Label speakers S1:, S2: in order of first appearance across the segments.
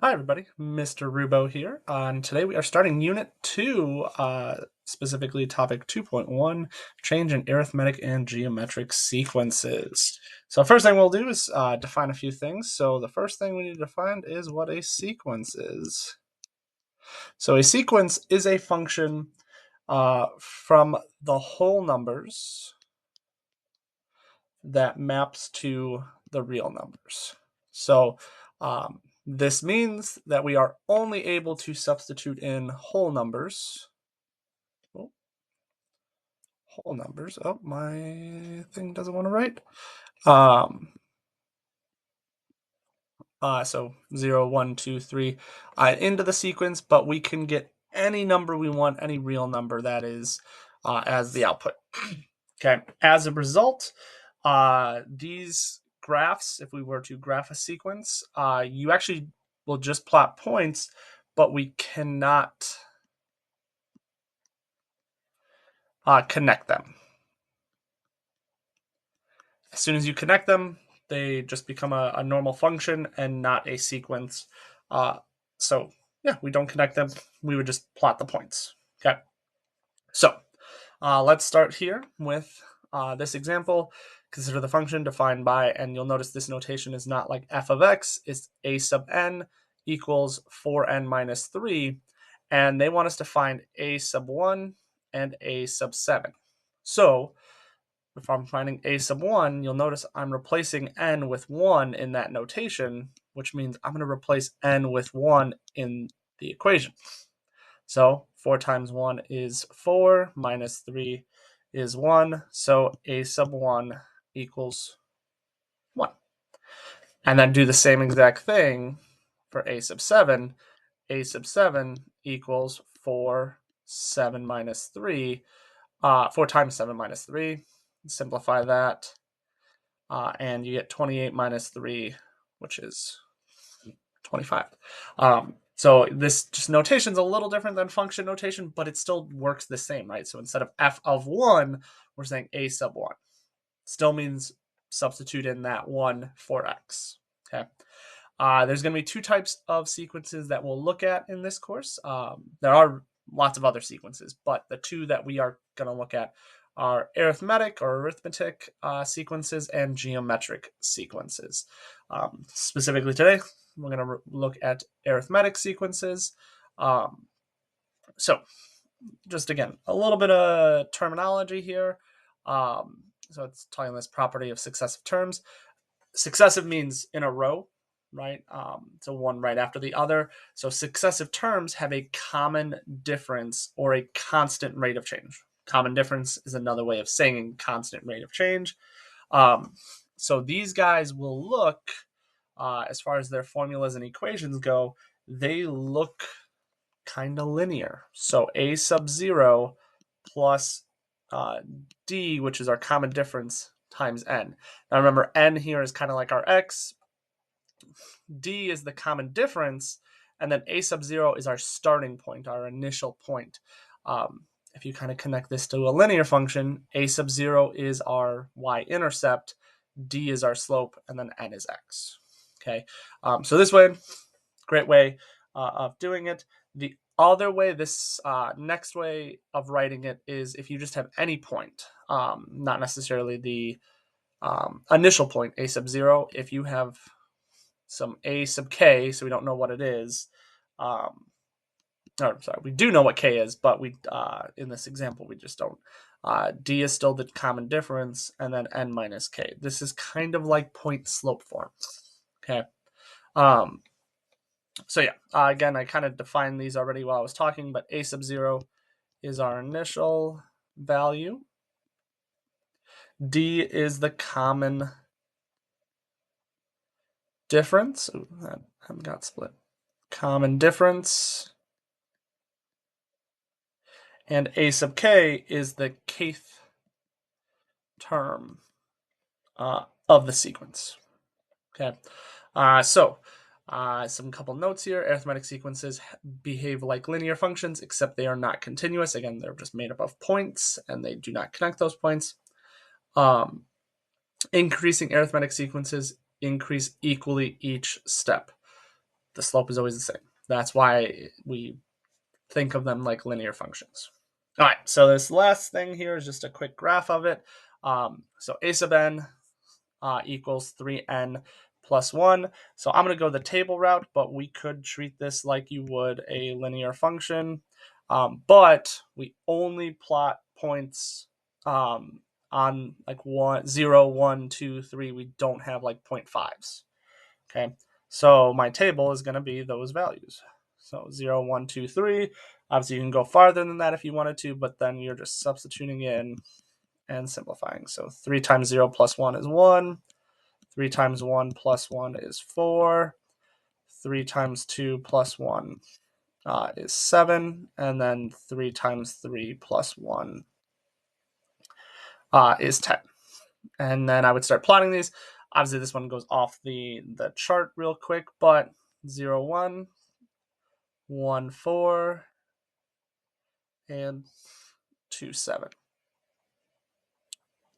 S1: Hi everybody, Mr. Rubo here, and today we are starting Unit 2, specifically Topic 2.1, Change in Arithmetic and Geometric Sequences. So first thing we'll do is define a few things. So the first thing we need to define is what a sequence is. So a sequence is a function from the whole numbers that maps to the real numbers. So this means that we are only able to substitute in whole numbers. Oh, my thing doesn't want to write. So 0, 1, 2, 3 into the sequence, but we can get any number we want, any real number that is, as the output. Okay. As a result, these graphs, if we were to graph a sequence, you actually will just plot points, but we cannot connect them. As soon as you connect them, they just become a normal function and not a sequence. So yeah, we don't connect them. We would just plot the points. Okay. So let's start here with this example. Consider the function defined by, and you'll notice this notation is not like f of x, it's a sub n equals 4n minus 3. And they want us to find a sub 1 and a sub 7. So if I'm finding a sub 1, you'll notice I'm replacing n with 1 in that notation, which means I'm going to replace n with 1 in the equation. So 4 times 1 is 4, minus 3 is 1, so a sub 1 equals 1. And then do the same exact thing for a sub 7. A sub 7 equals 4, 7 minus 3, 4 times 7 minus 3. Simplify that, and you get 28 minus 3, which is 25. So this just notation is a little different than function notation, but it still works the same, right? So instead of f of 1, we're saying a sub 1. Still means substitute in that 1 for x. Okay. There's going to be two types of sequences that we'll look at in this course. There are lots of other sequences, but the two that we are going to look at are arithmetic sequences and geometric sequences. Specifically today, we're going to look at arithmetic sequences. So just again, a little bit of terminology here. So it's talking this property of successive terms. Successive means in a row, right? So one right after the other. So successive terms have a common difference or a constant rate of change. Common difference is another way of saying constant rate of change. So these guys will look, as far as their formulas and equations go, they look kind of linear. So a sub 0 plus d, which is our common difference, times n. Now remember, n here is kind of like our x. D is the common difference, and then a sub 0 is our starting point, our initial point. If you kind of connect this to a linear function, a sub 0 is our y-intercept, d is our slope, and then n is x. Okay, so this way, great way of doing it. The other way, this next way of writing it is if you just have any point, not necessarily the initial point, a sub 0. If you have some a sub k, so we don't know what it is, we do know what k is, but we in this example we just don't. D is still the common difference, and then n minus k. This is kind of like point slope form. Okay. So yeah, again, I kind of defined these already while I was talking, but a sub 0 is our initial value. D is the common difference. Ooh, that got split. Common difference. And a sub k is the kth term of the sequence. Okay, some couple notes here. Arithmetic sequences behave like linear functions, except they are not continuous. Again, they're just made up of points, and they do not connect those points. Increasing arithmetic sequences increase equally each step. the slope is always the same. That's why we think of them like linear functions. All right, so this last thing here is just a quick graph of it. So a sub n equals 3n plus 1. So I'm going to go the table route, but we could treat this like you would a linear function. But we only plot points on like 0, 1, 2, 3. We don't have like 0.5s. Okay, so my table is going to be those values. So 0, 1, 2, 3. Obviously, you can go farther than that if you wanted to, but then you're just substituting in and simplifying. So 3 times 0 plus 1 is 1. 3 times 1 plus 1 is 4. 3 times 2 plus 1 is 7. And then 3 times 3 plus 1 is 10. And then I would start plotting these. Obviously, this one goes off the chart real quick, but 0, 1, 1, 4, and 2, 7.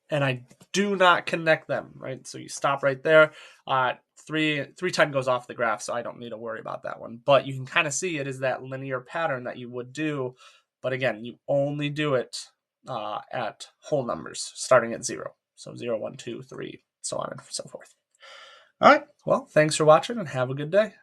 S1: And I do not connect them, right? So you stop right there. 310 goes off the graph, so I don't need to worry about that one. But you can kind of see it is that linear pattern that you would do. But again, you only do it at whole numbers, starting at 0. So 0, 1, 2, 3, so on and so forth. All right. Well, thanks for watching and have a good day.